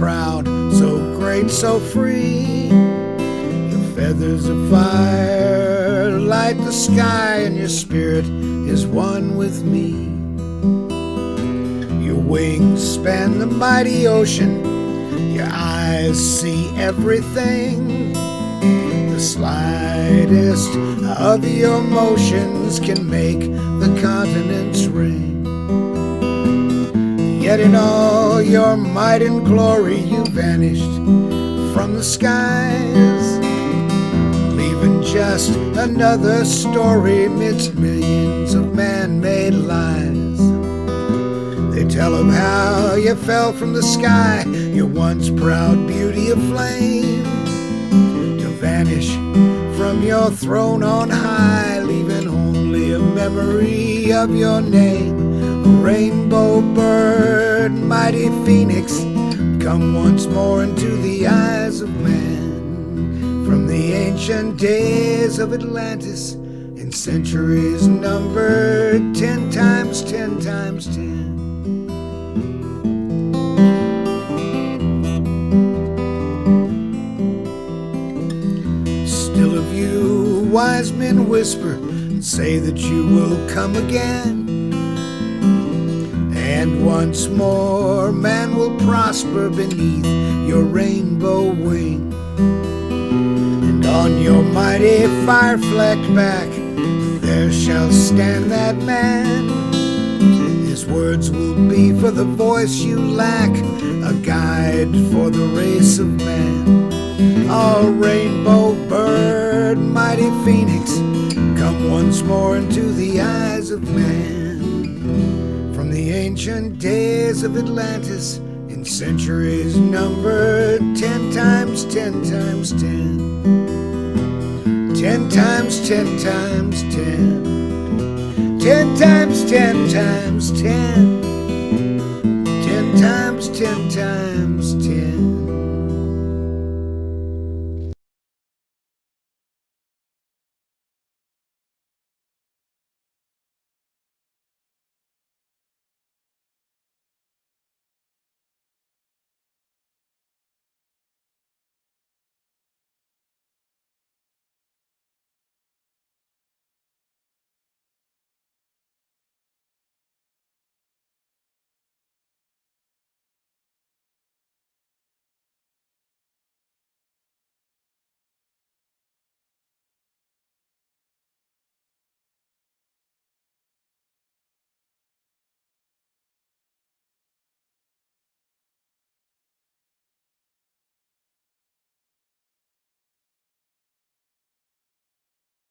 proud, so great, so free. Your feathers of fire light the sky, and your spirit is one with me. Your wings span the mighty ocean, your eyes see everything. The slightest of your motions can make the continents ring. Yet in all your might and glory you vanished from the skies, leaving just another story midst millions of man-made lies. They tell of how you fell from the sky, your once proud beauty aflame, to vanish from your throne on high, leaving only a memory of your name. A rainbow bird, mighty phoenix, come once more into the eyes of man. From the ancient days of Atlantis, in centuries numbered 10 times 10 times 10. Still of you wise men whisper and say that you will come again, and once more man will prosper beneath your rainbow wing. And on your mighty fire-flecked back there shall stand that man. His words will be for the voice you lack, a guide for the race of man. Oh, rainbow bird, mighty phoenix, come once more into the eyes of man. From the ancient days of Atlantis, in centuries numbered 10 times 10 times 10. 10 times 10 times 10. 10 times 10 times 10. 10 times 10 times